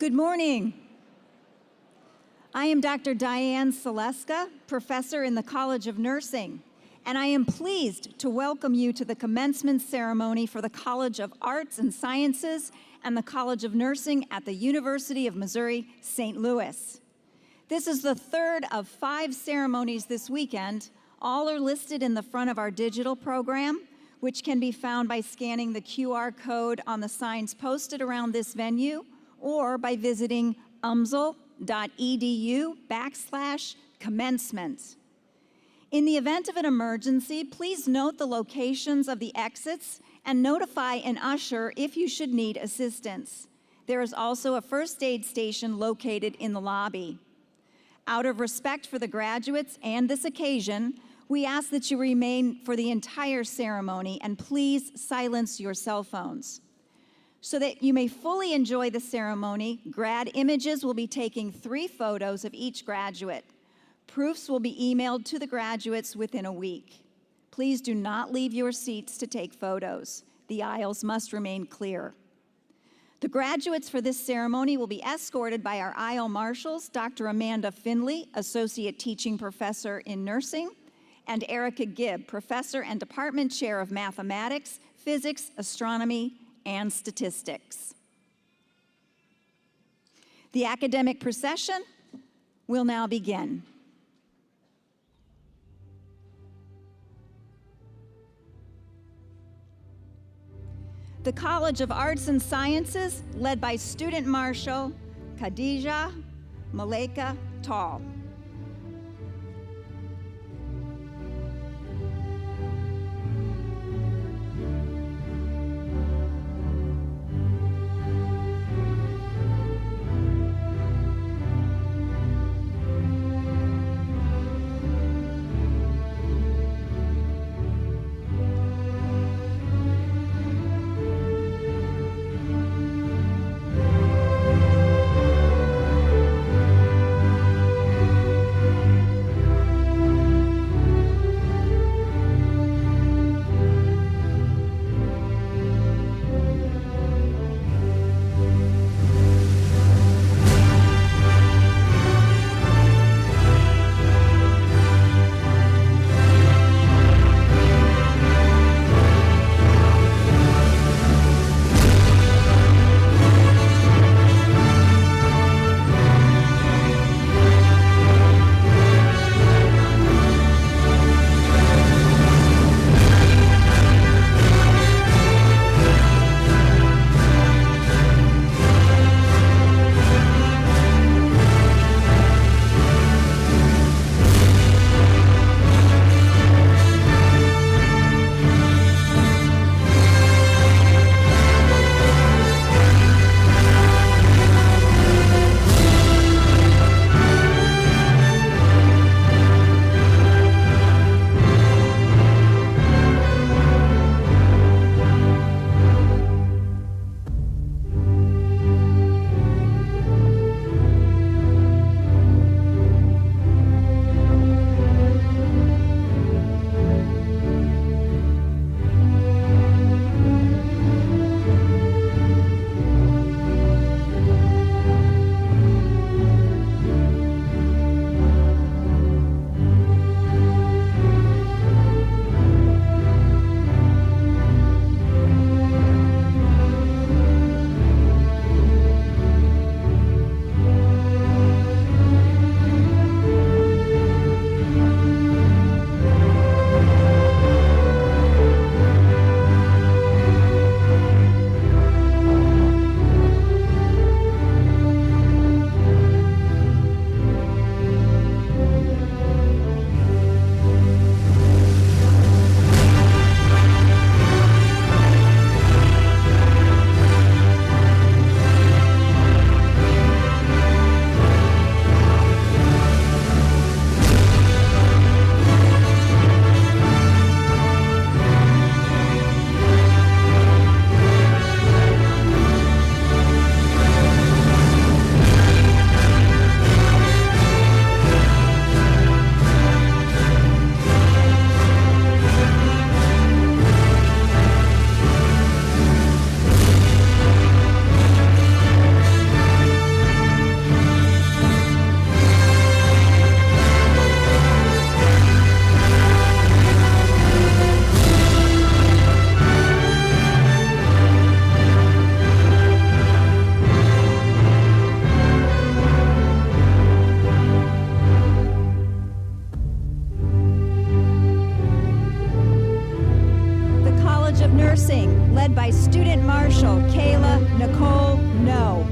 Good morning. I am Dr. Diane Seleska, professor in the College of Nursing, and I am pleased to welcome you to the commencement ceremony for the College of Arts and Sciences and the College of Nursing at the University of Missouri, St. Louis. This is the third of 5 ceremonies this weekend. All are listed in the front of our digital program, which can be found by scanning the QR code on the signs posted around this venue or by visiting umsl.edu/commencement. In the event of an emergency, please note the locations of the exits and notify an usher if you should need assistance. There is also a first aid station located in the lobby. Out of respect for the graduates and this occasion, we ask that you remain for the entire ceremony and please silence your cell phones. So that you may fully enjoy the ceremony, Grad Images will be taking 3 photos of each graduate. Proofs will be emailed to the graduates within a week. Please do not leave your seats to take photos. The aisles must remain clear. The graduates for this ceremony will be escorted by our aisle marshals, Dr. Amanda Finley, Associate Teaching Professor in Nursing, and Erica Gibb, Professor and Department Chair of Mathematics, Physics, Astronomy, and Statistics. The academic procession will now begin. The College of Arts and Sciences, led by Student Marshal Khadija Maleka Tall. led by Student Marshal Kayla Nicole No.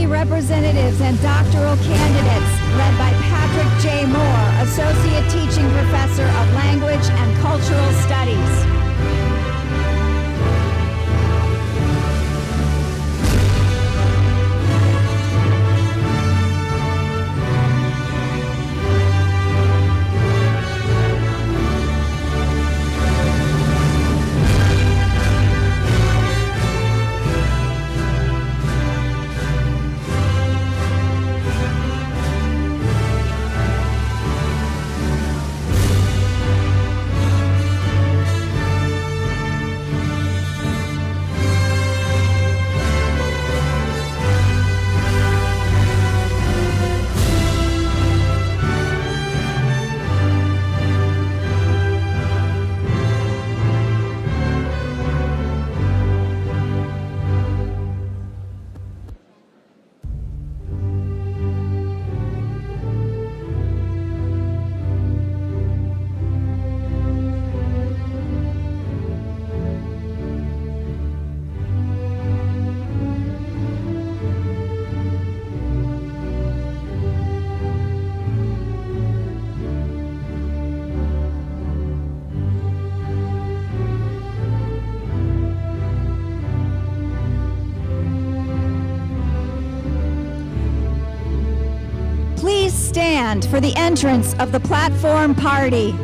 Representatives and doctoral candidates, led by Patrick J. Moore, Associate Teaching Professor of Language and Cultural Studies. Stand for the entrance of the platform party.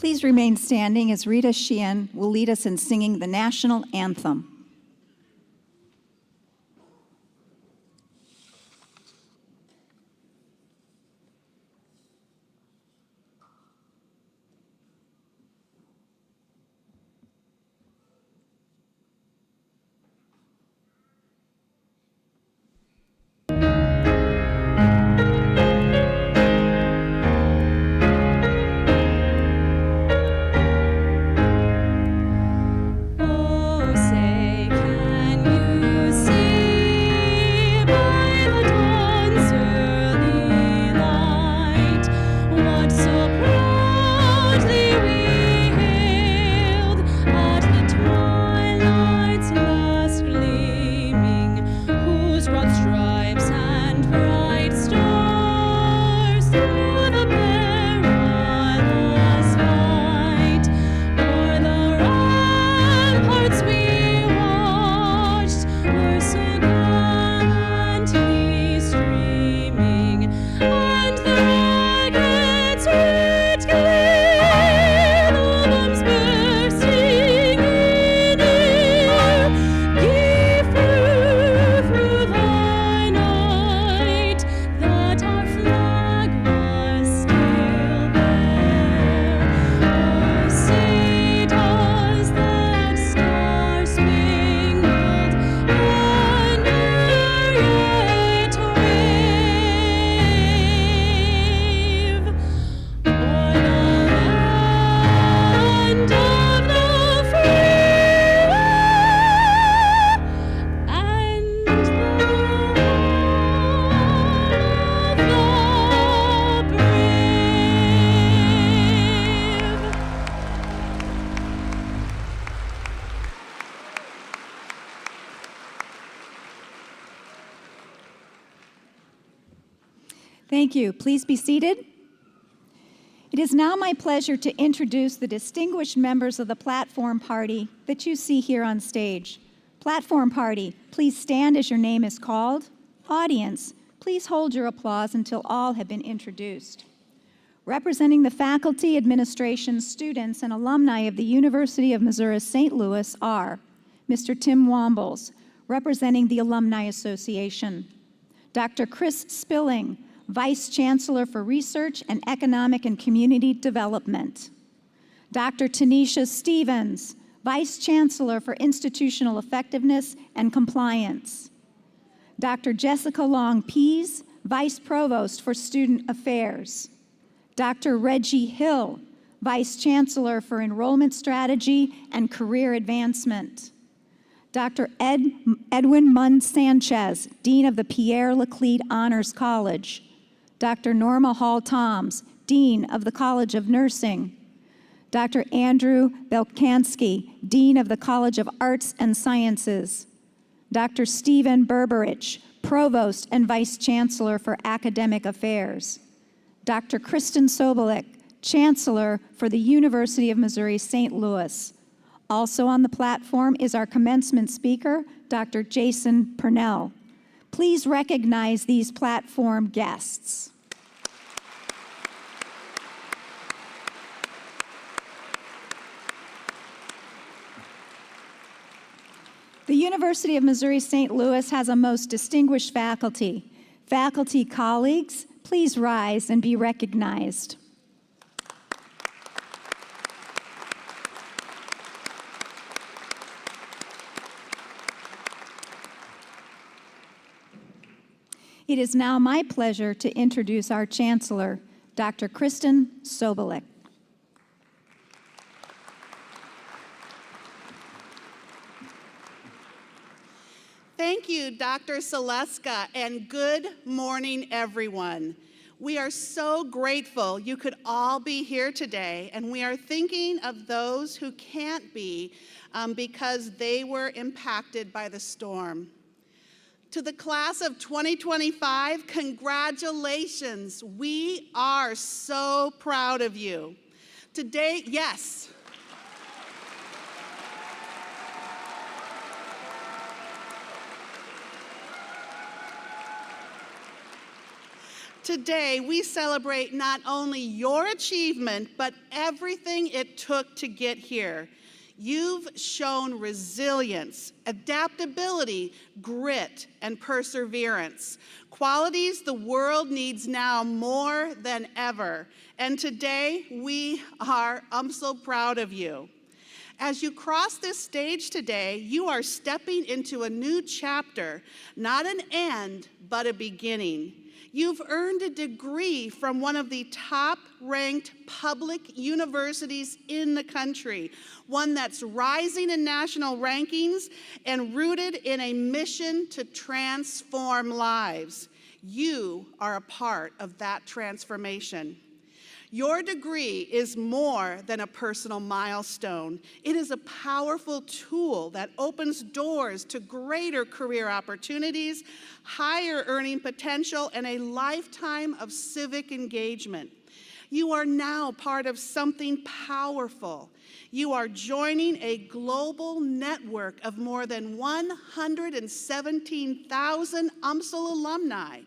Please remain standing as Rita Sheehan will lead us in singing the national anthem. Thank you. Please be seated. It is now my pleasure to introduce the distinguished members of the Platform Party that you see here on stage. Platform Party, please stand as your name is called. Audience, please hold your applause until all have been introduced. Representing the faculty, administration, students, and alumni of the University of Missouri St. Louis are Mr. Tim Wombles, representing the Alumni Association, Dr. Chris Spilling, Vice Chancellor for Research and Economic and Community Development, Dr. Tanisha Stevens, Vice Chancellor for Institutional Effectiveness and Compliance, Dr. Jessica Long-Pease, Vice Provost for Student Affairs, Dr. Reggie Hill, Vice Chancellor for Enrollment Strategy and Career Advancement, Dr. Edwin Munn Sanchez, Dean of the Pierre Laclede Honors College, Dr. Norma Hall-Toms, Dean of the College of Nursing, Dr. Andrew Belkansky, Dean of the College of Arts and Sciences, Dr. Stephen Berberich, Provost and Vice Chancellor for Academic Affairs, Dr. Kristen Sobolik, Chancellor for the University of Missouri St. Louis. Also on the platform is our commencement speaker, Dr. Jason Purnell. Please recognize these platform guests. The University of Missouri St. Louis has a most distinguished faculty. Faculty colleagues, please rise and be recognized. It is now my pleasure to introduce our Chancellor, Dr. Kristen Sobolik. Thank you, Dr. Saleska, and good morning, everyone. We are so grateful you could all be here today, and we are thinking of those who can't be because they were impacted by the storm. To the class of 2025, congratulations. We are so proud of you. Today, yes. Today, we celebrate not only your achievement, but everything it took to get here. You've shown resilience, adaptability, grit, and perseverance, qualities the world needs now more than ever. And today, I'm so proud of you. As you cross this stage today, you are stepping into a new chapter, not an end, but a beginning. You've earned a degree from one of the top-ranked public universities in the country, one that's rising in national rankings and rooted in a mission to transform lives. You are a part of that transformation. Your degree is more than a personal milestone. It is a powerful tool that opens doors to greater career opportunities, higher earning potential, and a lifetime of civic engagement. You are now part of something powerful. You are joining a global network of more than 117,000 UMSL alumni,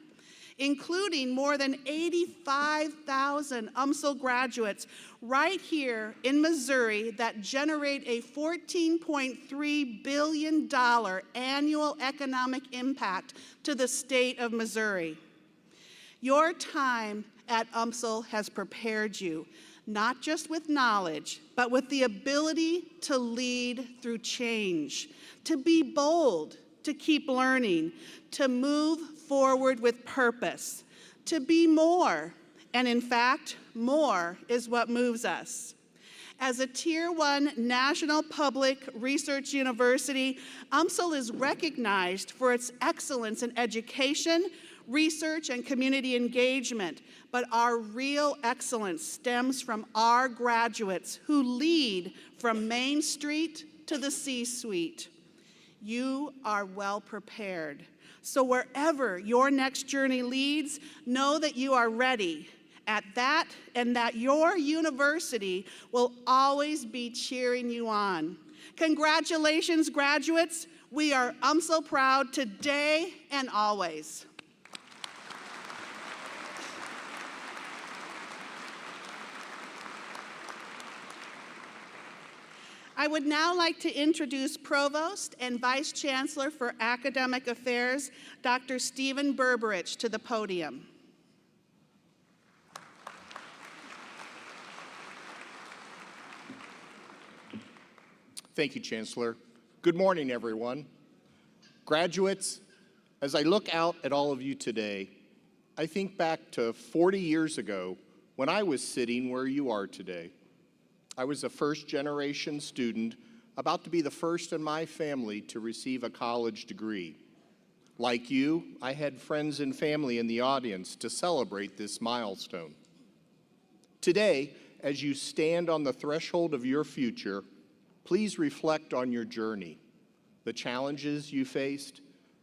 including more than 85,000 UMSL graduates right here in Missouri that generate a $14.3 billion annual economic impact to the state of Missouri. Your time at UMSL has prepared you, not just with knowledge, but with the ability to lead through change, to be bold, to keep learning, to move forward with purpose, to be more. And in fact, more is what moves us. As a Tier 1 national public research university, UMSL is recognized for its excellence in education, research, and community engagement. But our real excellence stems from our graduates who lead from Main Street to the C-suite. You are well prepared. So wherever your next journey leads, know that you are ready at that and that your university will always be cheering you on. Congratulations, graduates. We are UMSL proud today and always. I would now like to introduce Provost and Vice Chancellor for Academic Affairs, Dr. Stephen Berberich, to the podium. Thank you, Chancellor. Good morning, everyone. Graduates, as I look out at all of you today, I think back to 40 years ago when I was sitting where you are today. I was a first-generation student about to be the first in my family to receive a college degree. Like you, I had friends and family in the audience to celebrate this milestone. Today, as you stand on the threshold of your future, please reflect on your journey, the challenges you faced,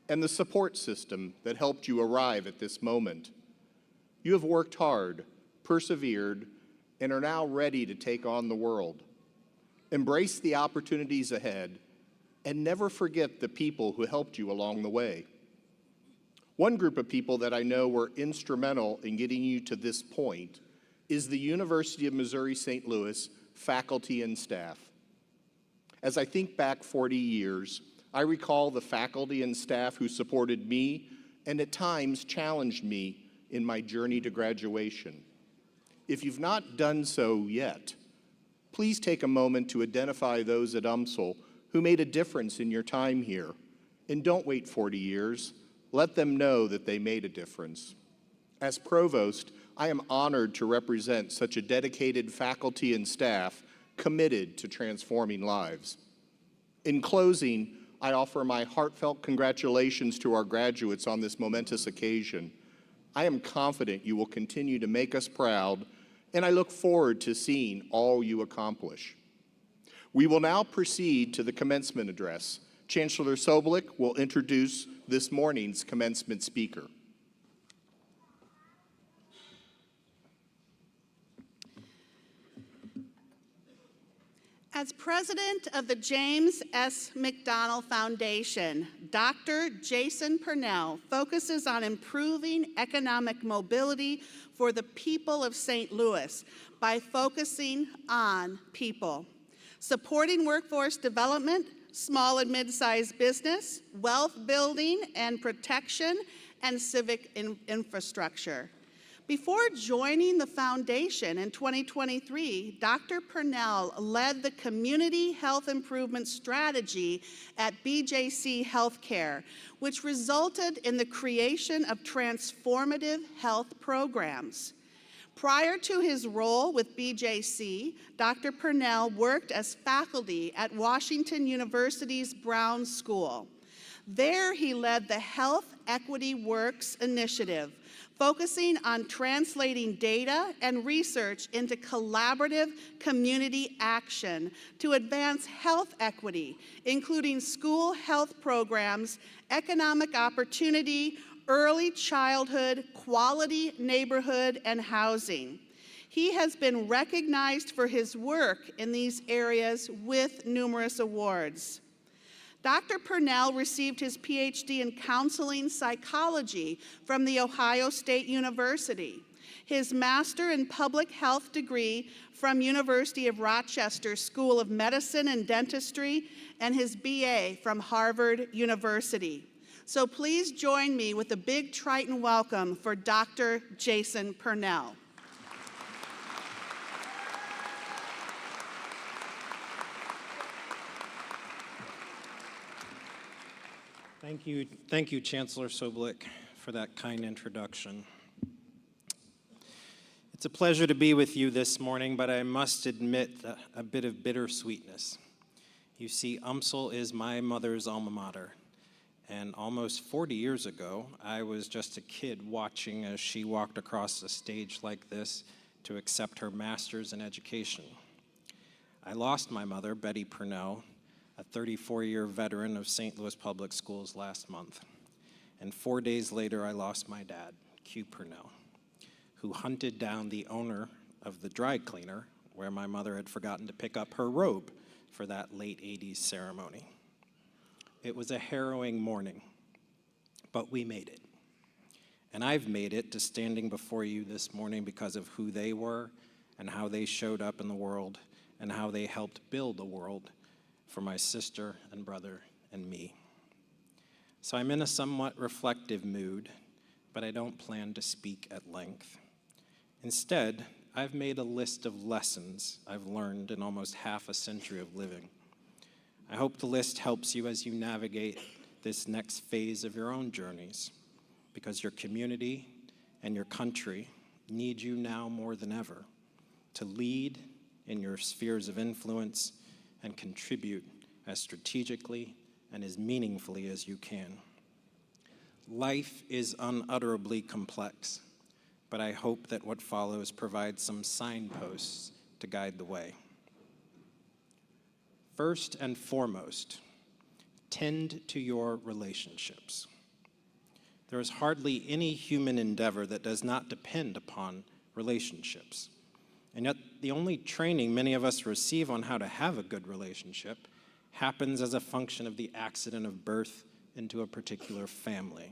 and the support system that helped you arrive at this moment. You have worked hard, persevered, and are now ready to take on the world. Embrace the opportunities ahead and never forget the people who helped you along the way. One group of people that I know were instrumental in getting you to this point is the University of Missouri-St. Louis faculty and staff. As I think back 40 years, I recall the faculty and staff who supported me and at times challenged me in my journey to graduation. If you've not done so yet, please take a moment to identify those at UMSL who made a difference in your time here. And don't wait 40 years. Let them know that they made a difference. As Provost, I am honored to represent such a dedicated faculty and staff committed to transforming lives. In closing, I offer my heartfelt congratulations to our graduates on this momentous occasion. I am confident you will continue to make us proud, and I look forward to seeing all you accomplish. We will now proceed to the commencement address. Chancellor Sobolik will introduce this morning's commencement speaker. As president of the James S. McDonald Foundation, Dr. Jason Purnell focuses on improving economic mobility for the people of St. Louis by focusing on people, supporting workforce development, small and mid-sized business, wealth building and protection, and civic infrastructure. Before joining the foundation in 2023, Dr. Purnell led the Community Health Improvement Strategy at BJC Healthcare, which resulted in the creation of transformative health programs. Prior to his role with BJC, Dr. Purnell worked as faculty at Washington University's Brown School. There, he led the Health Equity Works initiative, focusing on translating data and research into collaborative community action to advance health equity, including school health programs, economic opportunity, early childhood, quality neighborhood, and housing. He has been recognized for his work in these areas with numerous awards. Dr. Purnell received his PhD in counseling psychology from The Ohio State University, his master in public health degree from University of Rochester School of Medicine and Dentistry, and his BA from Harvard University. So please join me with a big Triton welcome for Dr. Jason Purnell. Thank you, Chancellor Soblick, for that kind introduction. It's a pleasure to be with you this morning, but I must admit a bit of bittersweetness. You see, UMSL is my mother's alma mater, and almost 40 years ago, I was just a kid watching as she walked across a stage like this to accept her master's in education. I lost my mother, Betty Purnell, a 34-year veteran of St. Louis Public Schools, last month. And 4 days later, I lost my dad, Q Purnell, who hunted down the owner of the dry cleaner where my mother had forgotten to pick up her robe for that late 80s ceremony. It was a harrowing morning, but we made it. And I've made it to standing before you this morning because of who they were and how they showed up in the world and how they helped build a world for my sister and brother and me. So I'm in a somewhat reflective mood, but I don't plan to speak at length. Instead, I've made a list of lessons I've learned in almost half a century of living. I hope the list helps you as you navigate this next phase of your own journeys, because your community and your country need you now more than ever to lead in your spheres of influence and contribute as strategically and as meaningfully as you can. Life is unutterably complex, but I hope that what follows provides some signposts to guide the way. First and foremost, tend to your relationships. There is hardly any human endeavor that does not depend upon relationships. And yet, the only training many of us receive on how to have a good relationship happens as a function of the accident of birth into a particular family.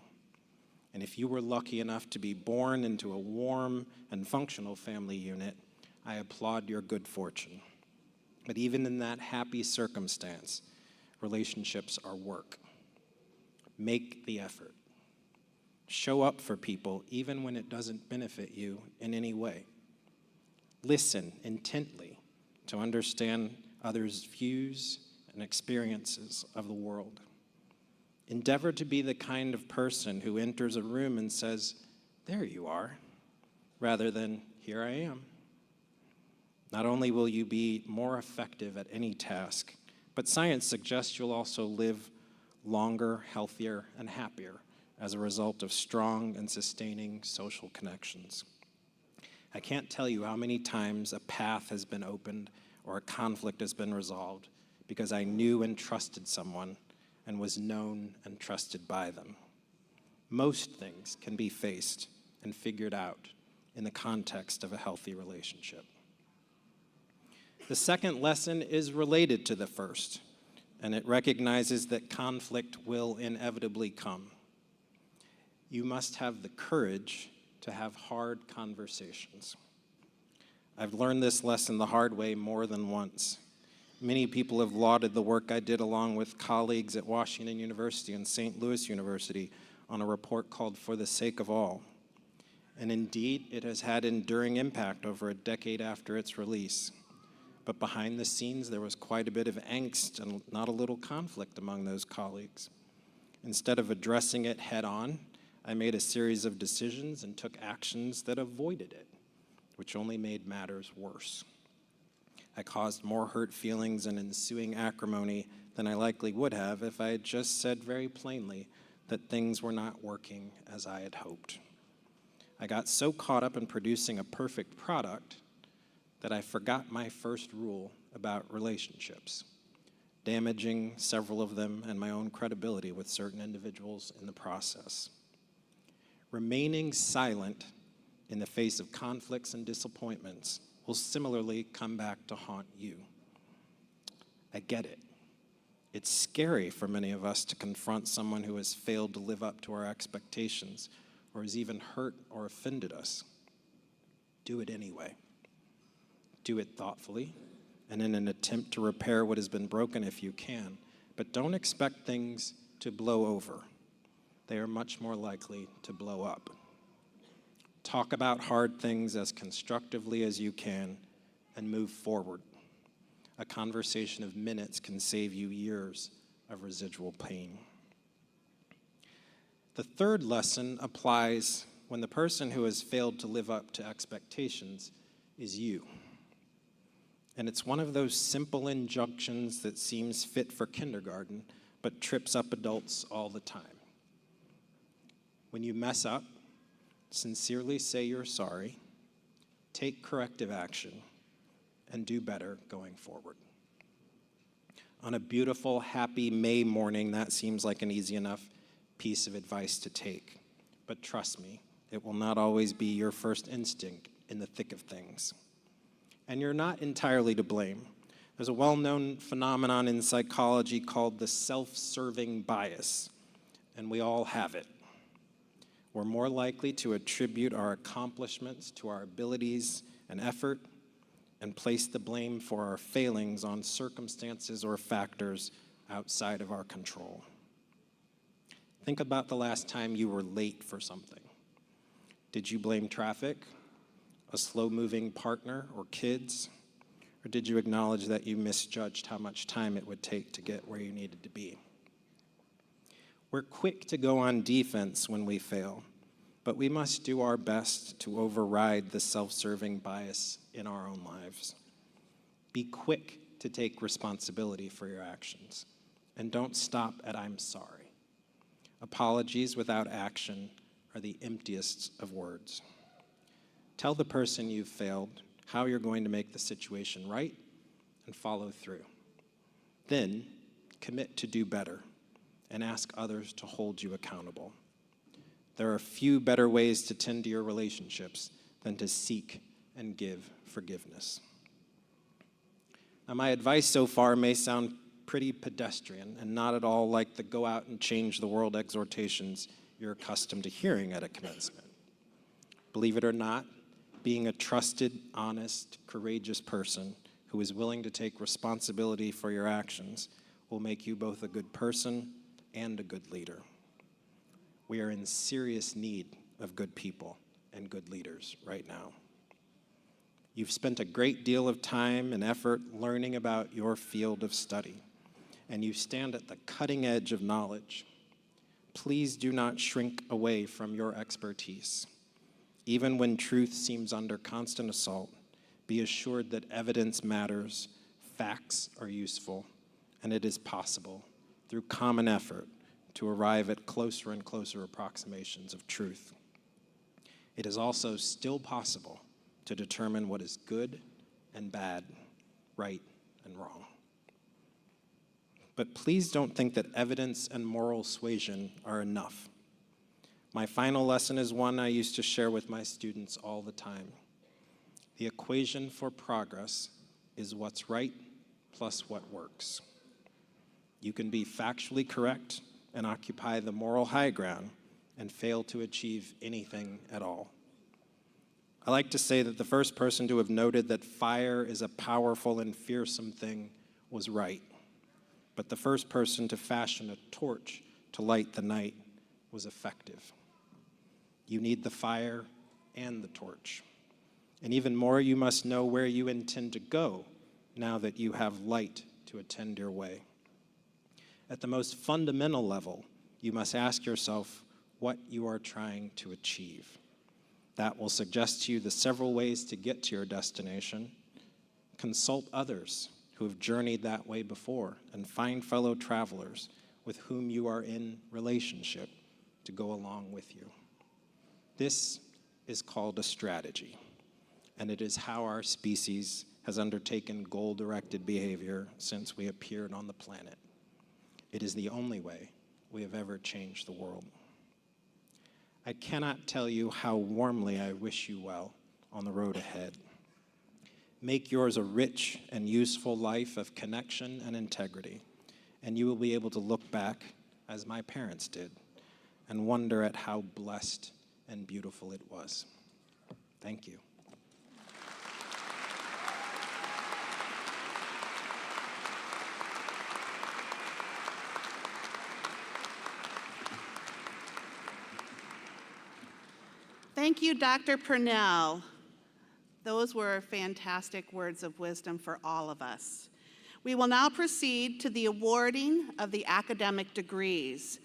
And if you were lucky enough to be born into a warm and functional family unit, I applaud your good fortune. But even in that happy circumstance, relationships are work. Make the effort. Show up for people even when it doesn't benefit you in any way. Listen intently to understand others' views and experiences of the world. Endeavor to be the kind of person who enters a room and says, "There you are," rather than, "Here I am." Not only will you be more effective at any task, but science suggests you'll also live longer, healthier, and happier as a result of strong and sustaining social connections. I can't tell you how many times a path has been opened or a conflict has been resolved because I knew and trusted someone and was known and trusted by them. Most things can be faced and figured out in the context of a healthy relationship. The second lesson is related to the first, and it recognizes that conflict will inevitably come. You must have the courage to have hard conversations. I've learned this lesson the hard way more than once. Many people have lauded the work I did along with colleagues at Washington University and St. Louis University on a report called For the Sake of All. And indeed, it has had enduring impact over a decade after its release. But behind the scenes, there was quite a bit of angst and not a little conflict among those colleagues. Instead of addressing it head on, I made a series of decisions and took actions that avoided it, which only made matters worse. I caused more hurt feelings and ensuing acrimony than I likely would have if I had just said very plainly that things were not working as I had hoped. I got so caught up in producing a perfect product that I forgot my first rule about relationships, damaging several of them and my own credibility with certain individuals in the process. Remaining silent in the face of conflicts and disappointments will similarly come back to haunt you. I get it. It's scary for many of us to confront someone who has failed to live up to our expectations or has even hurt or offended us. Do it anyway. Do it thoughtfully and in an attempt to repair what has been broken if you can, but don't expect things to blow over. They are much more likely to blow up. Talk about hard things as constructively as you can and move forward. A conversation of minutes can save you years of residual pain. The third lesson applies when the person who has failed to live up to expectations is you. And it's one of those simple injunctions that seems fit for kindergarten, but trips up adults all the time. When you mess up, sincerely say you're sorry, take corrective action, and do better going forward. On a beautiful, happy May morning, that seems like an easy enough piece of advice to take. But trust me, it will not always be your first instinct in the thick of things. And you're not entirely to blame. There's a well-known phenomenon in psychology called the self-serving bias, and we all have it. We're more likely to attribute our accomplishments to our abilities and effort and place the blame for our failings on circumstances or factors outside of our control. Think about the last time you were late for something. Did you blame traffic, a slow-moving partner, or kids? Or did you acknowledge that you misjudged how much time it would take to get where you needed to be? We're quick to go on defense when we fail, but we must do our best to override the self-serving bias in our own lives. Be quick to take responsibility for your actions, and don't stop at "I'm sorry." Apologies without action are the emptiest of words. Tell the person you've failed how you're going to make the situation right and follow through. Then commit to do better and ask others to hold you accountable. There are few better ways to tend to your relationships than to seek and give forgiveness. Now, my advice so far may sound pretty pedestrian and not at all like the go out and change the world exhortations you're accustomed to hearing at a commencement. Believe it or not, being a trusted, honest, courageous person who is willing to take responsibility for your actions will make you both a good person and a good leader. We are in serious need of good people and good leaders right now. You've spent a great deal of time and effort learning about your field of study, and you stand at the cutting edge of knowledge. Please do not shrink away from your expertise. Even when truth seems under constant assault, be assured that evidence matters, facts are useful, and it is possible, through common effort, to arrive at closer and closer approximations of truth. It is also still possible to determine what is good and bad, right and wrong. But please don't think that evidence and moral suasion are enough. My final lesson is one I used to share with my students all the time. The equation for progress is what's right plus what works. You can be factually correct and occupy the moral high ground and fail to achieve anything at all. I like to say that the first person to have noted that fire is a powerful and fearsome thing was right, but the first person to fashion a torch to light the night was effective. You need the fire and the torch. And even more, you must know where you intend to go now that you have light to attend your way. At the most fundamental level, you must ask yourself what you are trying to achieve. That will suggest to you the several ways to get to your destination. Consult others who have journeyed that way before, and find fellow travelers with whom you are in relationship to go along with you. This is called a strategy, and it is how our species has undertaken goal-directed behavior since we appeared on the planet. It is the only way we have ever changed the world. I cannot tell you how warmly I wish you well on the road ahead. Make yours a rich and useful life of connection and integrity, and you will be able to look back, as my parents did, and wonder at how blessed and beautiful it was. Thank you. Thank you, Dr. Purnell. Those were fantastic words of wisdom for all of us. We will now proceed to the awarding of the academic degrees.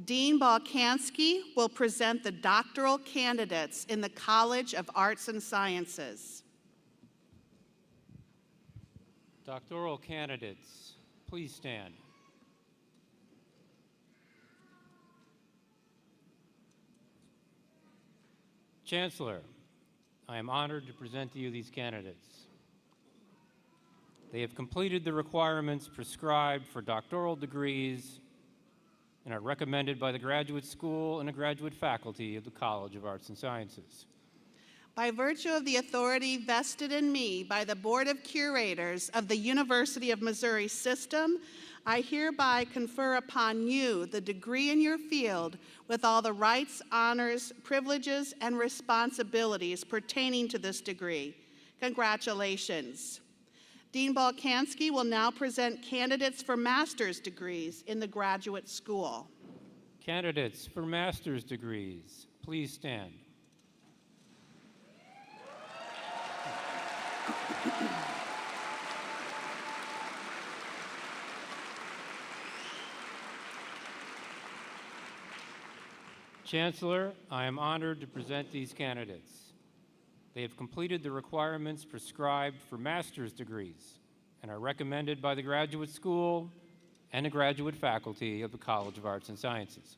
Dean Balkanski will present the doctoral candidates in the College of Arts and Sciences. Doctoral candidates, please stand. Chancellor, I am honored to present to you these candidates. They have completed the requirements prescribed for doctoral degrees and are recommended by the graduate school and the graduate faculty of the College of Arts and Sciences. By virtue of the authority vested in me by the Board of Curators of the University of Missouri System, I hereby confer upon you the degree in your field with all the rights, honors, privileges, and responsibilities pertaining to this degree. Congratulations. Dean Balkanski will now present candidates for master's degrees in the graduate school. Candidates for master's degrees, please stand. Chancellor, I am honored to present these candidates. They have completed the requirements prescribed for master's degrees and are recommended by the graduate school and the graduate faculty of the College of Arts and Sciences.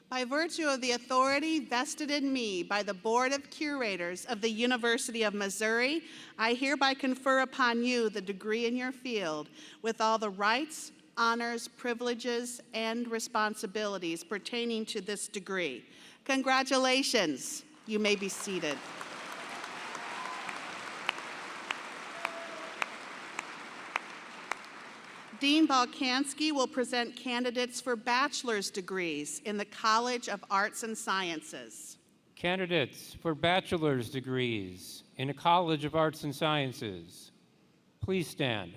By virtue of the authority vested in me by the Board of Curators of the University of Missouri, I hereby confer upon you the degree in your field with all the rights, honors, privileges, and responsibilities pertaining to this degree. Congratulations. You may be seated. Dean Balkanski will present candidates for bachelor's degrees in the College of Arts and Sciences. Candidates for bachelor's degrees in the College of Arts and Sciences, please stand.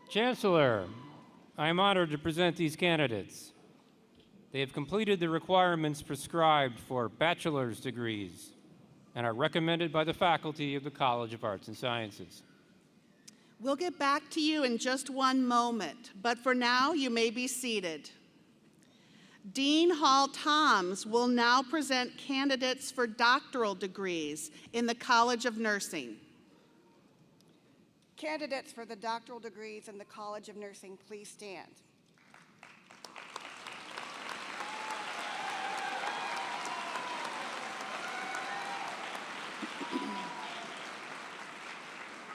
Chancellor, I am honored to present these candidates. They have completed the requirements prescribed for bachelor's degrees and are recommended by the faculty of the College of Arts and Sciences. We'll get back to you in just one moment, but for now, you may be seated. Dean Hall Toms will now present candidates for doctoral degrees in the College of Nursing. Candidates for the doctoral degrees in the College of Nursing, please stand.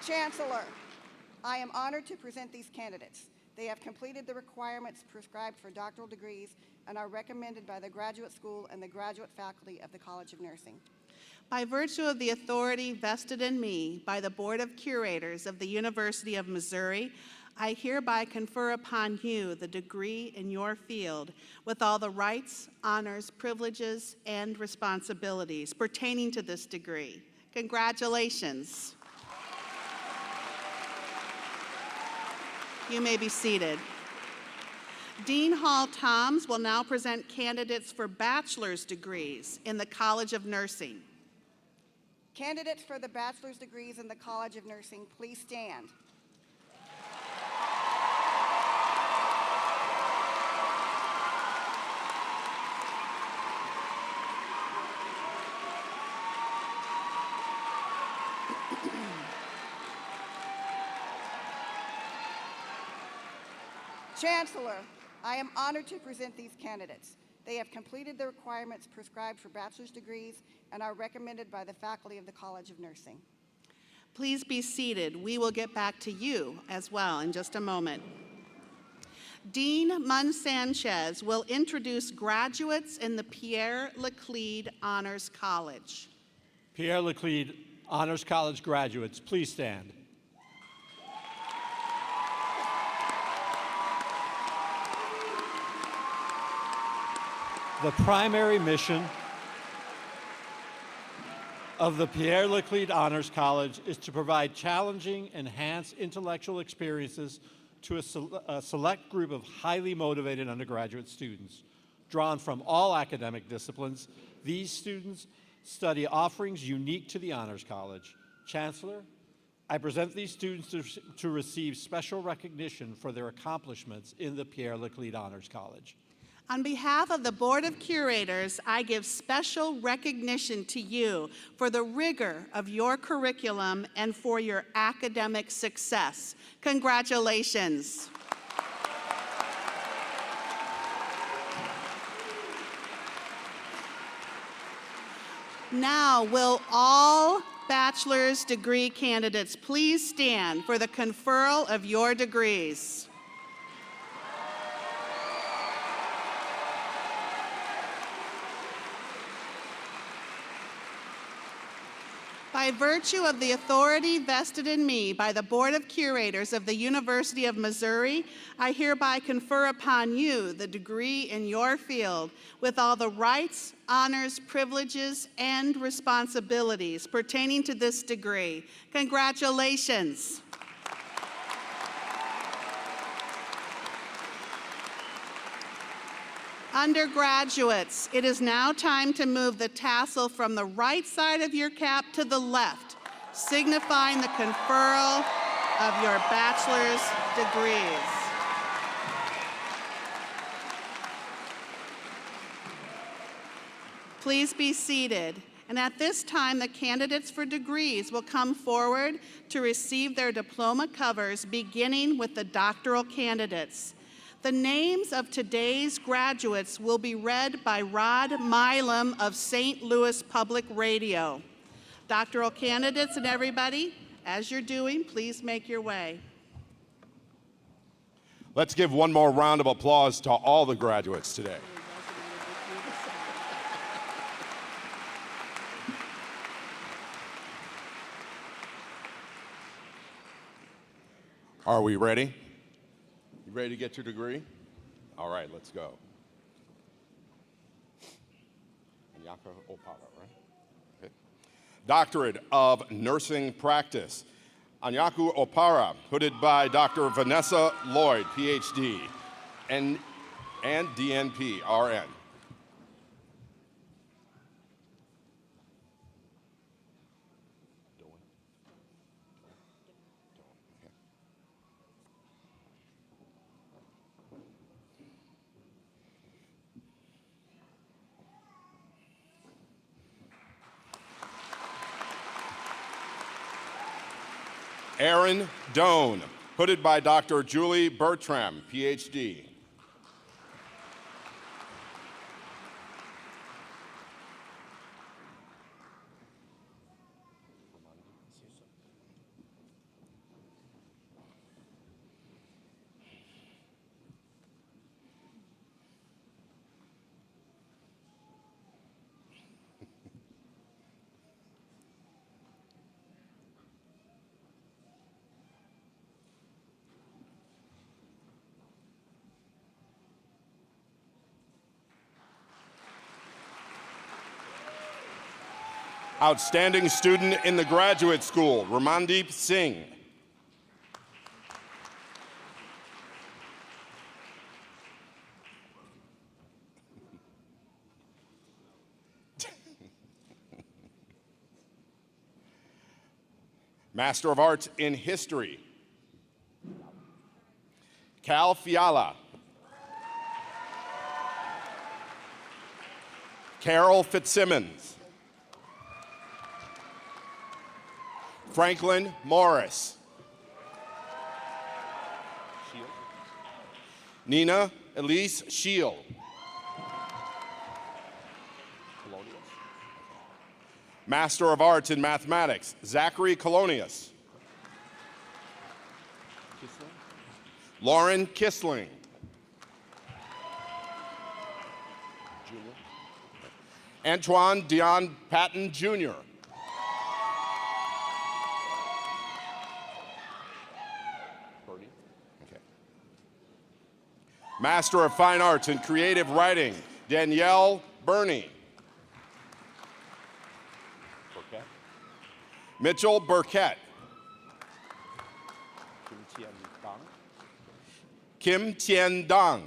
Chancellor, I am honored to present these candidates. They have completed the requirements prescribed for doctoral degrees and are recommended by the Graduate School and the graduate faculty of the College of Nursing. By virtue of the authority vested in me by the Board of Curators of the University of Missouri, I hereby confer upon you the degree in your field with all the rights, honors, privileges, and responsibilities pertaining to this degree. Congratulations. You may be seated. Dean Hall Toms will now present candidates for bachelor's degrees in the College of Nursing. Candidates for the bachelor's degrees in the College of Nursing, please stand. Chancellor, I am honored to present these candidates. They have completed the requirements prescribed for bachelor's degrees and are recommended by the faculty of the College of Nursing. Please be seated. We will get back to you as well in just a moment. Dean Munn Sanchez will introduce graduates in the Pierre Laclede Honors College. Pierre Laclede Honors College graduates, please stand. The primary mission of the Pierre Laclede Honors College is to provide challenging, enhanced intellectual experiences to a select group of highly motivated undergraduate students. Drawn from all academic disciplines, these students study offerings unique to the Honors College. Chancellor, I present these students to receive special recognition for their accomplishments in the Pierre Laclede Honors College. On behalf of the Board of Curators, I give special recognition to you for the rigor of your curriculum and for your academic success. Congratulations. Now, will all bachelor's degree candidates please stand for the conferral of your degrees? By virtue of the authority vested in me by the Board of Curators of the University of Missouri, I hereby confer upon you the degree in your field with all the rights, honors, privileges, and responsibilities pertaining to this degree. Congratulations. Undergraduates, it is now time to move the tassel from the right side of your cap to the left, signifying the conferral of your bachelor's degrees. Please be seated. And at this time, the candidates for degrees will come forward to receive their diploma covers, beginning with the doctoral candidates. The names of today's graduates will be read by Rod Milam of St. Louis Public Radio. Doctoral candidates and everybody, as you're doing, please make your way. Let's give one more round of applause to all the graduates today. Are we ready? You ready to get your degree? All right, let's go. Anyaka Opara, right? Okay. Doctorate of Nursing Practice. Anyaku Opara, hooded by Dr. Vanessa Lloyd, PhD, and DNP, RN. Aaron Doan, hooded by Dr. Julie Bertram, PhD. Outstanding student in the graduate school, Ramandeep Singh. Master of Arts in History, Cal Fiala. Carol Fitzsimmons. Franklin Morris. Nina Elise Shield. Master of Arts in Mathematics, Zachary Colonius. Lauren Kissling. Antoine Dion Patton, Jr. Okay. Master of Fine Arts in Creative Writing, Danielle Burney. Mitchell Burkett. Kim Tien Dong.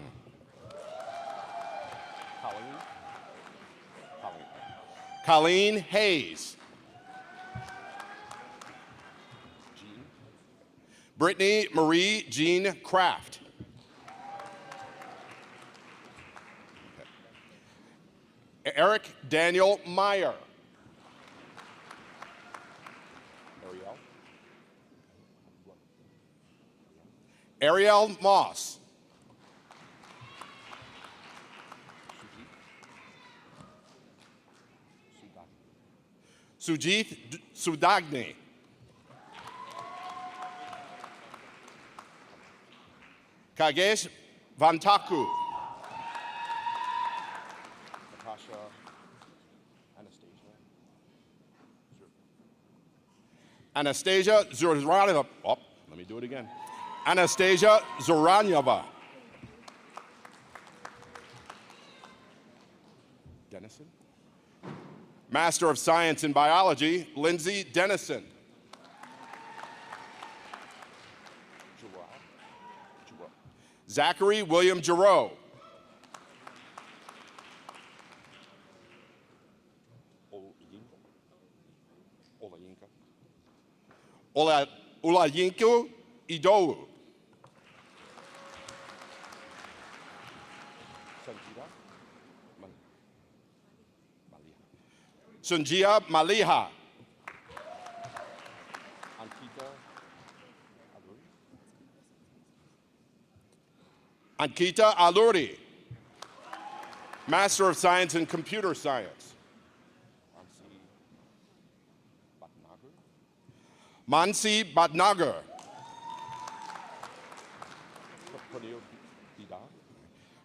Colleen Hayes. Brittany Marie Jean Kraft. Eric Daniel Meyer. Ariel Moss. Sujit Sudagni. Kagesh Vantaku. Natasha Anastasia Zuranova. Oh, let me do it again. Anastasia Zoranyova. Dennison. Master of Science in Biology, Lindsay Dennison. Zachary William Giroux. Olayinko Idowu. Sunjia Maliha. Ankita Aluri. Master of Science in Computer Science. Mansi Bhatnagar.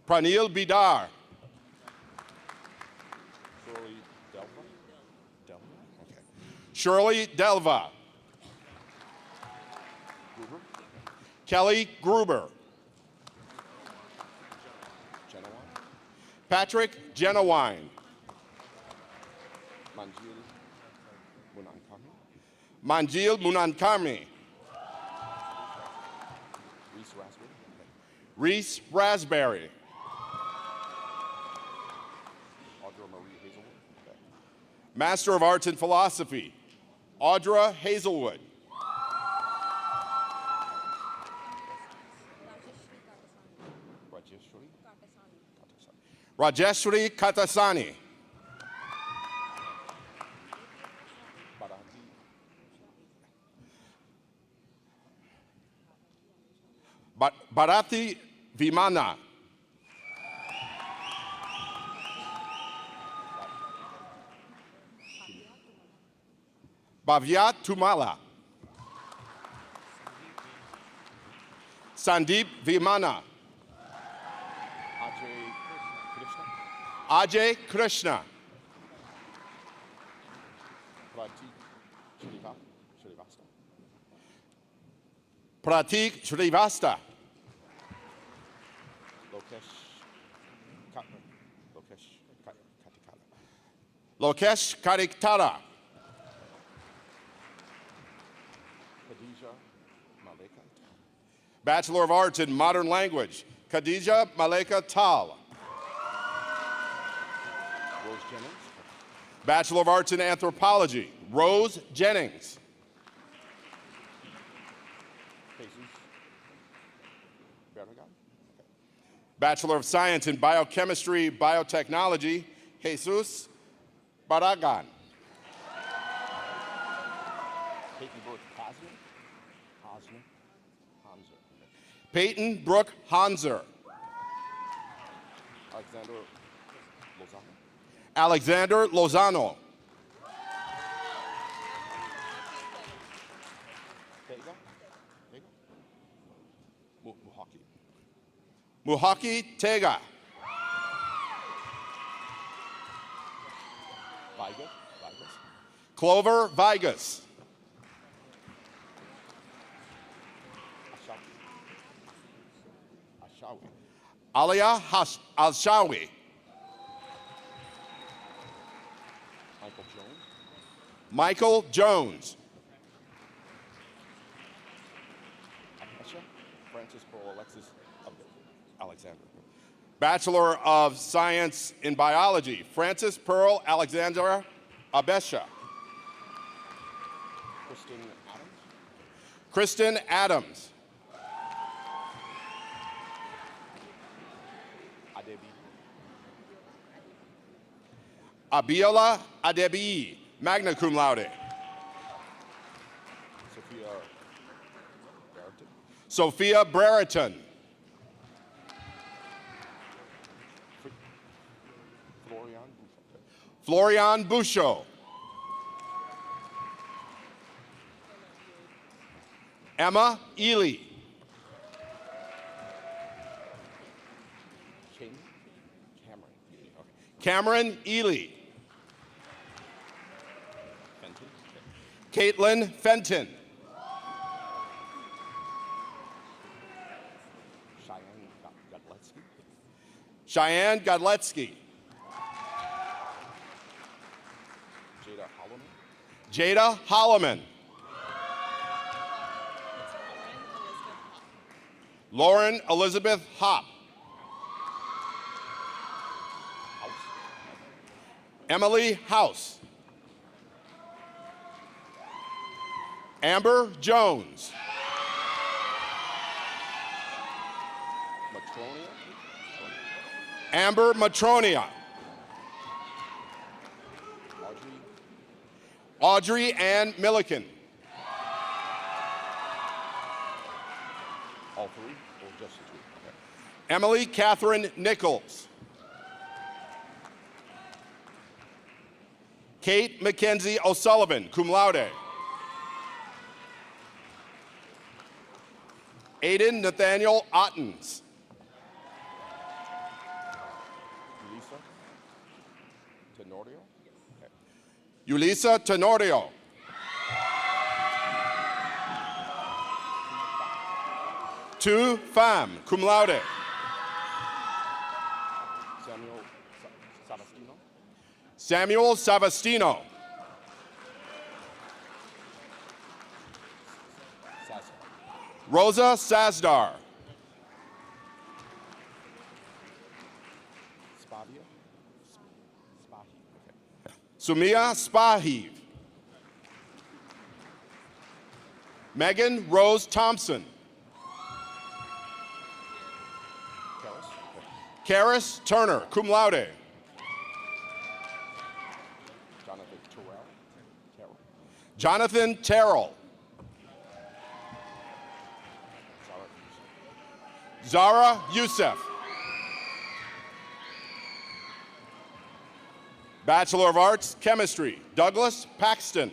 Pranil Bidar. Shirley Delva. Kelly Gruber. Patrick Genowine. Manjil Munankami. Reese Raspberry. Master of Arts in Philosophy, Audra Hazelwood. Rajeshwari Katasani. Bharati Vimana. Bhavya Tumala. Sandeep Vimana. Ajay Krishna. Pratik Shrivasta. Lokesh Kariktara. Bachelor of Arts in Modern Language, Khadija Maleka Tal. Rose Jennings. Bachelor of Arts in Anthropology, Rose Jennings. Jesus Barragan. Okay. Bachelor of Science in Biochemistry, Biotechnology, Jesus Barragan. Peyton Brooke Hanser. Alexander Lozano. There you go. There you go. Muhaki Tega. Vigas. Clover Vigas. Alia Al-Shawi. Michael Jones. Francis Pearl Alexis Alexander. Bachelor of Science in Biology, Francis Pearl Alexandra Abesha. Kristen Adams. Abiola Adebi, magna cum laude. Sophia Brereton. Florian Bouchot. Emma Ely. Cameron Ely. Caitlin Fenton. Cheyenne Godletsky. Jada Holloman. Lauren Elizabeth Hopp. Emily House. Amber Jones. Amber Matronia. Audrey Ann Milliken. All three or just the two? Okay. Emily Catherine Nichols. Kate Mackenzie O'Sullivan, cum laude. Aiden Nathaniel Ottens. Yulisa Tenorio. Tu Pham, cum laude. Samuel Savastino. Rosa Sazdar. Sumia Spahiv. Megan Rose Thompson. Karis Turner, cum laude. Jonathan Terrell. Zara Youssef. Bachelor of Arts, Chemistry, Douglas Paxton.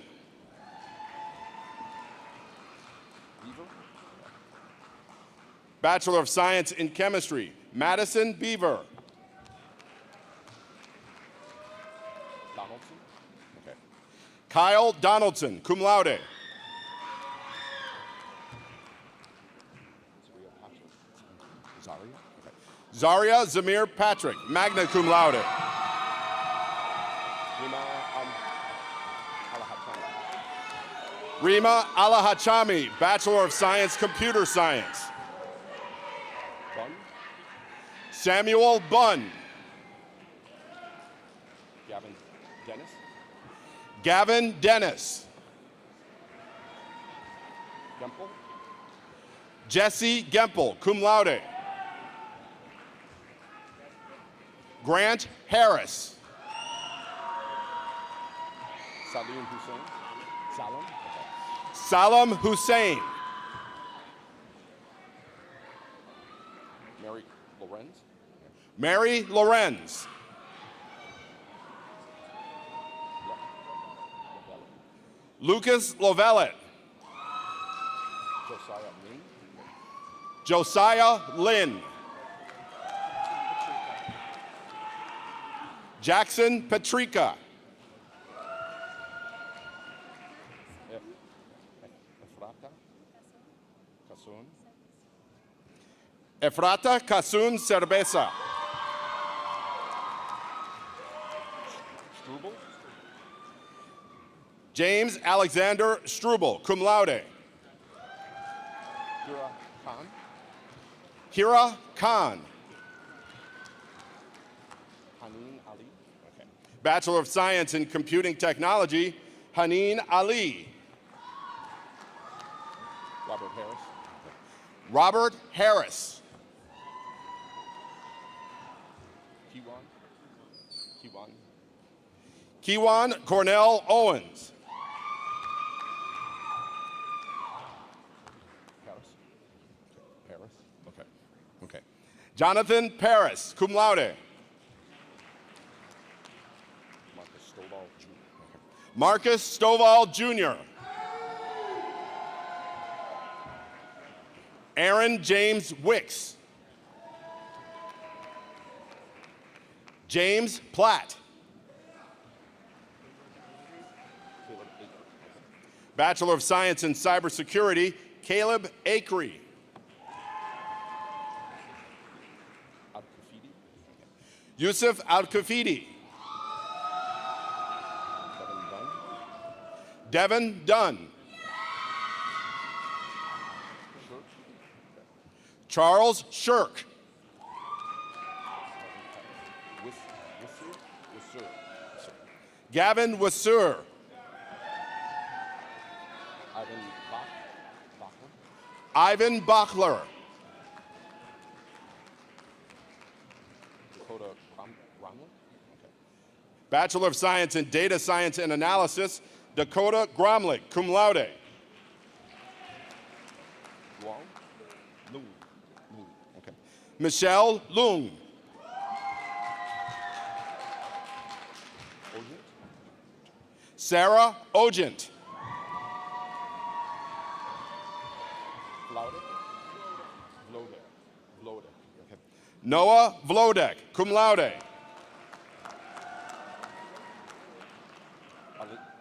Bachelor of Science in Chemistry, Madison Beaver. Donaldson? Okay. Kyle Donaldson, cum laude. Zaria Zamir Patrick, magna cum laude. Rima Alahachami, Bachelor of Science, Computer Science. Samuel Bunn. Gavin Dennis. Gavin Dennis. Gemple. Jesse Gemple, cum laude. Grant Harris. Salim Hussein. Salam. Okay. Salam Hussein. Mary Lorenz. Mary Lorenz. Lucas Lovellet. Josiah Lynn. Josiah Lynn. Jackson Patrica. Efrata Kasun Cerveza. Struble. James Alexander Struble, cum laude. Kira Khan. Kira Khan. Haneen Ali. Okay. Bachelor of Science in Computing Technology, Haneen Ali. Robert Harris. Robert Harris. Kiwan Cornell Owens. Paris. Okay. Okay. Jonathan Paris, cum laude. Marcus Stovall Jr. Marcus Stovall Jr. Aaron James Wicks. James Platt. Bachelor of Science in Cybersecurity, Caleb Akery. Yusuf Al-Kafidi. Devin Dunn. Charles Shirk. Gavin Wasur. Ivan Bachler. Dakota Gromley. Okay. Bachelor of Science in Data Science and Analysis, Dakota Gromley, cum laude. Lung. Okay. Michelle Lung. Sarah Ogent. Okay. Noah Vlodek, cum laude.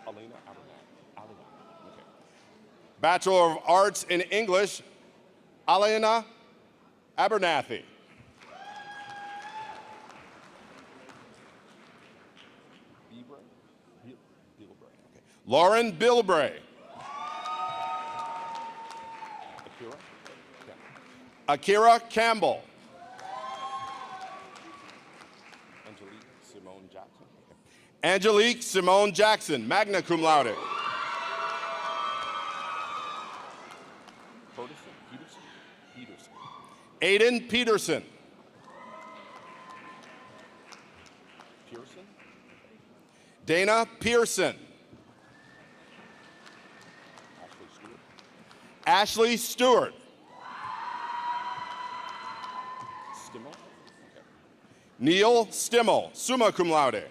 Alina Abernathy. Okay. Bachelor of Arts in English, Alina Abernathy. Okay. Lauren Bilbray. Akira Campbell. Angelique Simone Jackson. Okay. Angelique Simone Jackson, magna cum laude. Peterson. Aiden Peterson. Dana Pearson. Ashley Stewart. Neil Stimmel, summa cum laude.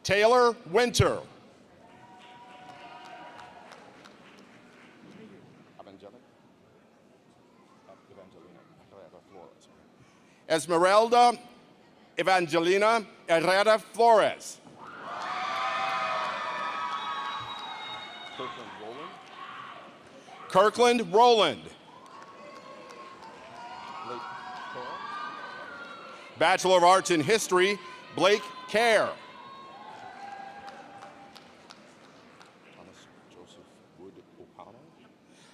Taylor Winter. Esmeralda Evangelina Herrera Flores. Kirkland Rowland. Bachelor of Arts in History, Blake Kerr.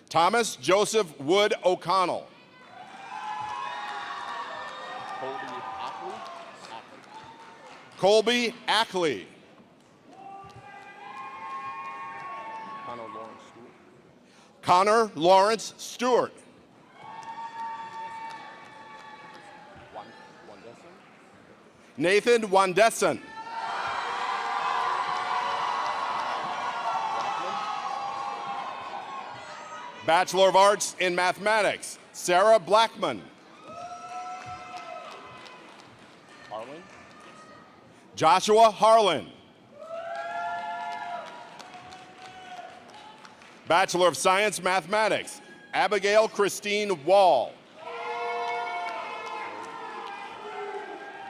Thomas Joseph Wood O'Connell. Colby Ackley. Connor Lawrence Stewart. Nathan Wandessen. Bachelor of Arts in Mathematics, Sarah Blackman. Harlan. Joshua Harlan. Bachelor of Science Mathematics, Abigail Christine Wall.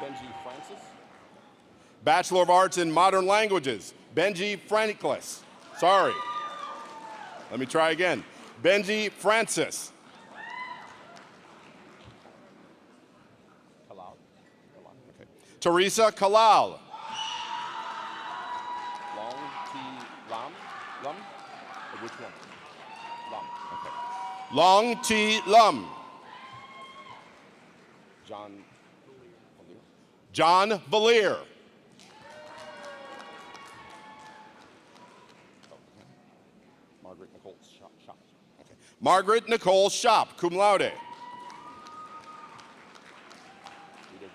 Benji Francis. Bachelor of Arts in Modern Languages, Benji Franklis. Sorry. Let me try again. Benji Francis. Okay. Teresa Kalal. Long T. Lam? Lum? Which one? Lum. Okay. Long T. Lum. John Valier. Margaret Nicole Shop, cum laude. Rita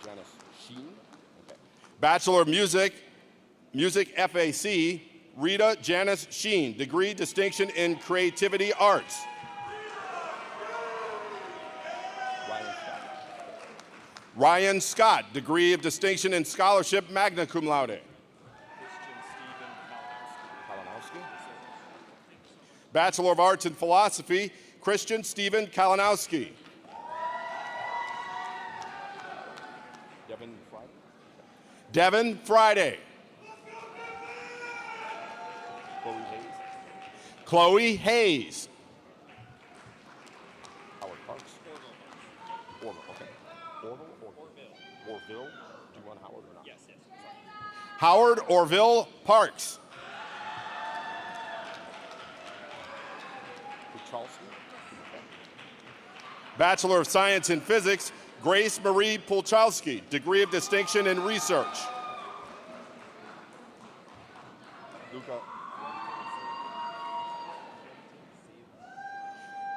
Janice Sheen. Okay. Bachelor of Music FAC, Rita Janice Sheen, degree distinction in creativity arts. Ryan Scott, degree of distinction in scholarship, magna cum laude. Bachelor of Arts in Philosophy, Christian Stephen Kalinowski. Devin Friday. Chloe Hayes. Howard Parks. Orville, okay. Orville. Do you want Howard or not? Yes. Howard Orville Parks. Bachelor of Science in Physics, Grace Marie Pulchowski, degree of distinction in research.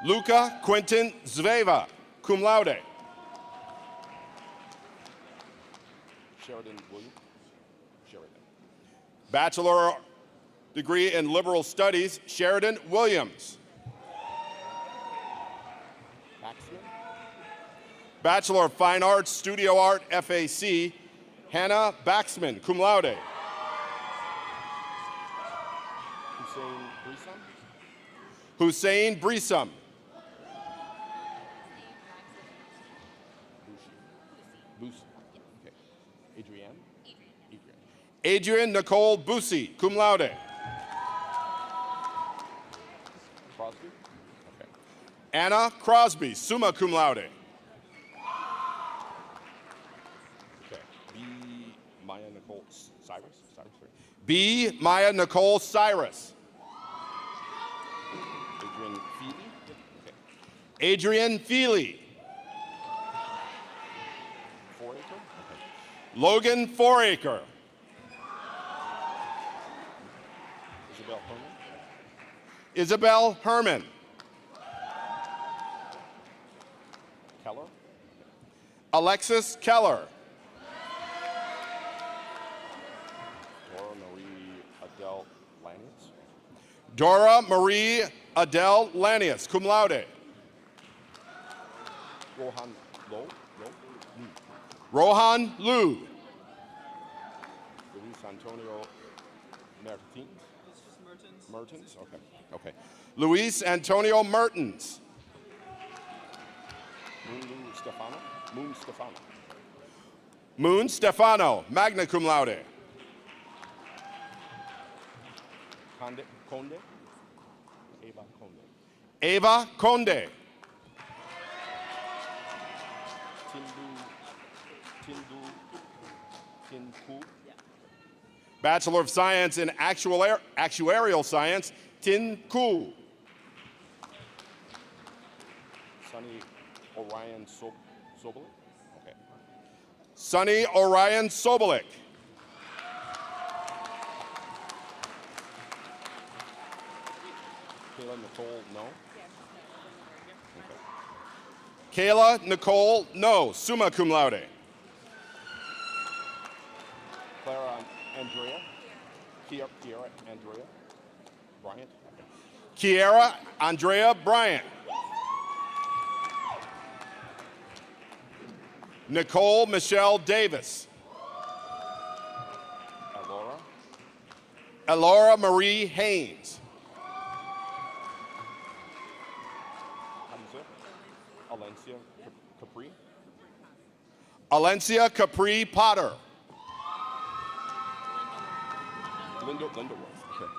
Luca Quentin Zveva, cum laude. Sheridan Williams. Bachelor degree in Liberal Studies, Sheridan Williams. Bachelor of Fine Arts, Studio Art, FAC, Hannah Baxman, cum laude. Hussein Brisam. Adrian Nicole Busey, cum laude. Crosby? Okay. Anna Crosby, summa cum laude. B. Maya Nicole Cyrus. Adrian Feely. Okay. Adrian Feely. Foraker. Okay. Logan Foraker. Isabel Herman. Isabel Herman. Keller. Alexis Keller. Dora Marie Adele Lanius, cum laude. Rohan Lowe. Rohan Liu. Luis Antonio Mertens. Mertens? Okay. Luis Antonio Mertens. Moon Stefano, magna cum laude. Conde. Ava Conde. Tinku. Bachelor of Science in Actuarial Science, Tin Ku. Sunny Orion Sobolik. Okay. Sunny Orion Sobolik. Kayla Nicole, no? Okay. Kayla Nicole, no, summa cum laude. Clara Andrea. Kiara Andrea Bryant. Kiara Andrea Bryant. Nicole Michelle Davis. Elora Marie Haynes. How do you say it? Alencia Capri. Alencia Capri Potter. Lindaworth. Okay.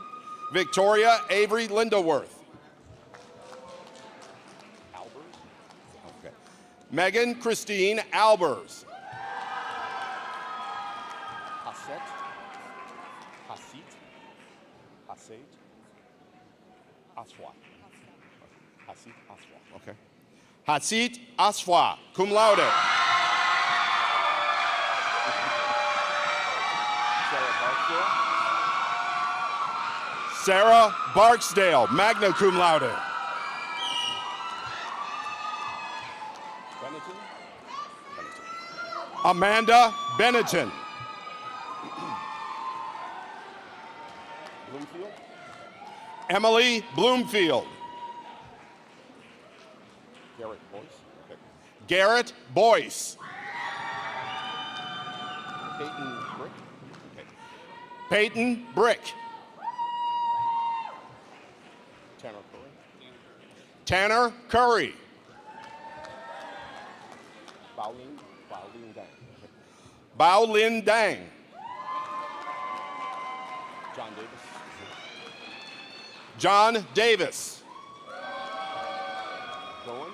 Victoria Avery Lindaworth. Albers. Okay. Megan Christine Albers. Aswa. Hasit Aswa. Okay. Hasit Aswa, cum laude. Sarah Barksdale, magna cum laude. Amanda Benetton. Bloomfield. Emily Bloomfield. Garrett Boyce. Okay. Garrett Boyce. Peyton Brick. Okay. Peyton Brick. Tanner Curry. Tanner Curry. Bao Lin Dang. Bao Lin Dang. John Davis. John Davis. Doan.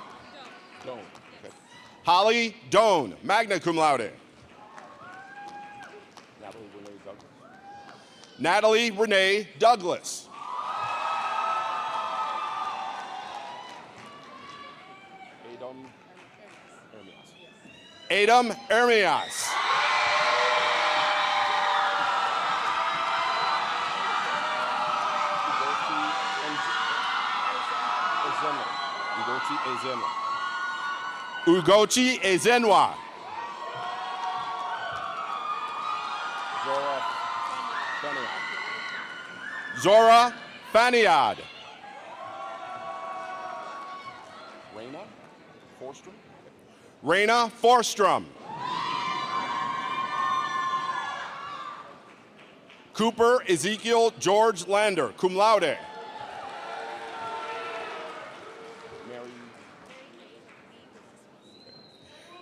Okay. Holly Doan, magna cum laude. Natalie Renee Douglas. Adam Ermias. Ugochi Ezenwa. Zora Faniad. Raina Forstrom. Cooper Ezekiel George Lander, cum laude.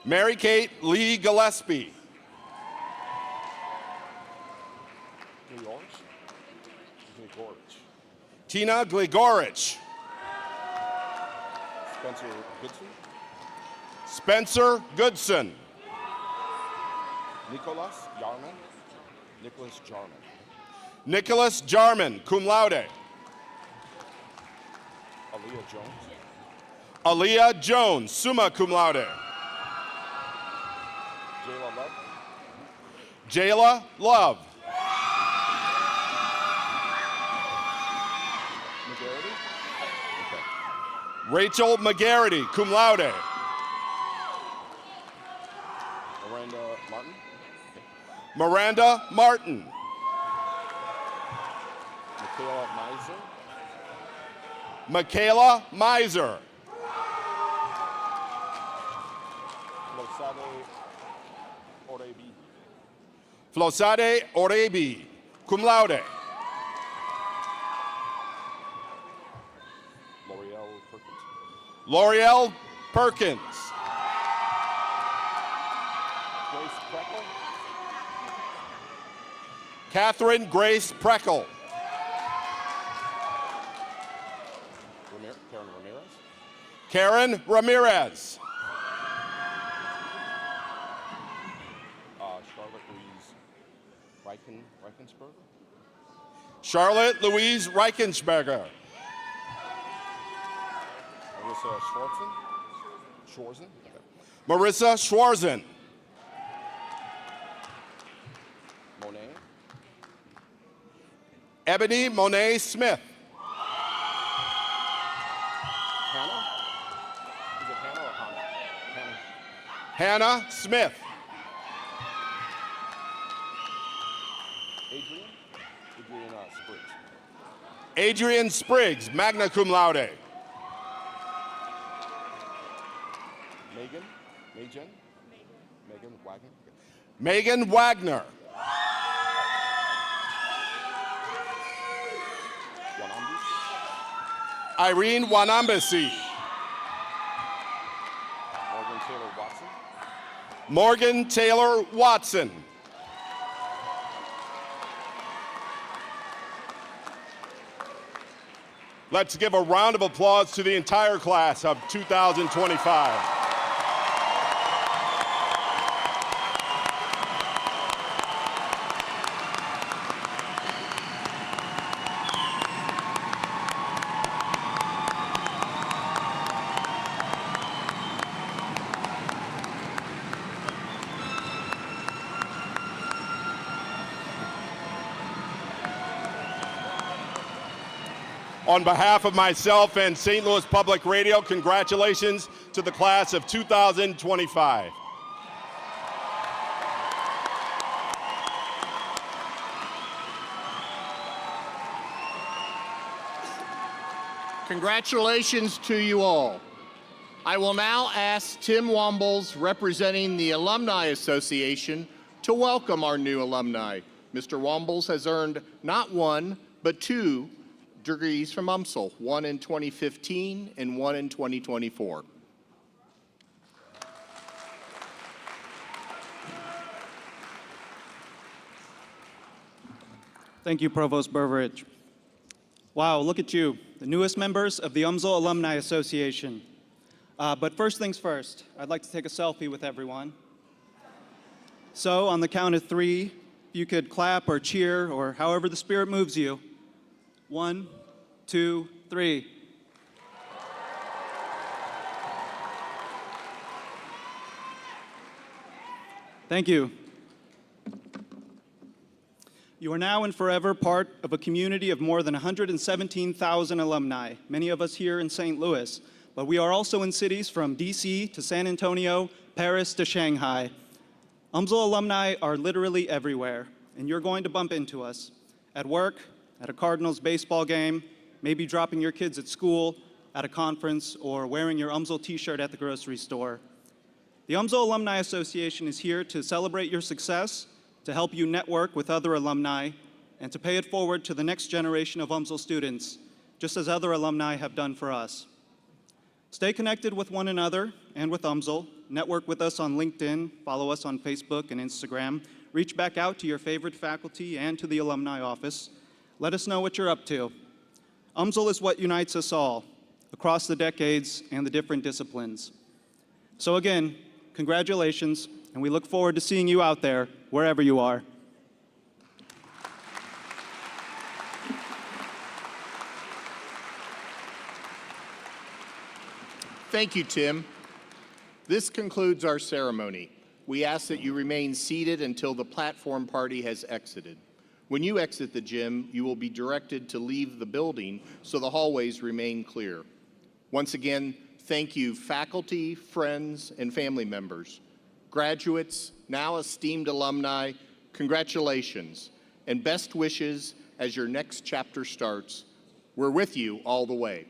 Mary Kate Lee Gillespie. Tina Gligorich. Spencer Goodson. Nicholas Jarman, cum laude. Aaliyah Jones, summa cum laude. Jayla Love. Rachel McGarity, cum laude. Miranda Martin. Michaela Miser. Flosade Orebi, cum laude. L'Oreal Perkins. Catherine Grace Preckle. Karen Ramirez. Charlotte Louise Reichensberger. Schwarzen? Okay. Marissa Schwarzen. Monet. Ebony Monet Smith. Hannah? Is it Hannah or Hannah? Hannah Smith. Adrian Spriggs, magna cum laude. Megan Wagner. Irene Wanambasi. Morgan Taylor Watson. Let's give a round of applause to the entire class of 2025. On behalf of myself and St. Louis Public Radio, congratulations to the class of 2025. Congratulations to you all. I will now ask Tim Wombles, representing the Alumni Association, to welcome our new alumni. Mr. Wombles has earned not one, but 2 degrees from UMSL, one in 2015 and one in 2024. Thank you, Provost Burveridge. Wow, look at you, the newest members of the UMSL Alumni Association. But first things first, I'd like to take a selfie with everyone. So on the count of 3, you could clap or cheer or however the spirit moves you. 1, 2, 3. Thank you. You are now and forever part of a community of more than 117,000 alumni, many of us here in St. Louis, but we are also in cities from DC to San Antonio, Paris to Shanghai. UMSL alumni are literally everywhere, and you're going to bump into us at work, at a Cardinals baseball game, maybe dropping your kids at school, at a conference, or wearing your UMSL t-shirt at the grocery store. The UMSL Alumni Association is here to celebrate your success, to help you network with other alumni, and to pay it forward to the next generation of UMSL students, just as other alumni have done for us. Stay connected with one another and with UMSL. Network with us on LinkedIn, follow us on Facebook and Instagram. Reach back out to your favorite faculty and to the alumni office. Let us know what you're up to. UMSL is what unites us all, across the decades and the different disciplines. So again, congratulations, and we look forward to seeing you out there, wherever you are. Thank you, Tim. This concludes our ceremony. We ask that you remain seated until the platform party has exited. When you exit the gym, you will be directed to leave the building so the hallways remain clear. Once again, thank you, faculty, friends, and family members. Graduates, now esteemed alumni, congratulations and best wishes as your next chapter starts. We're with you all the way.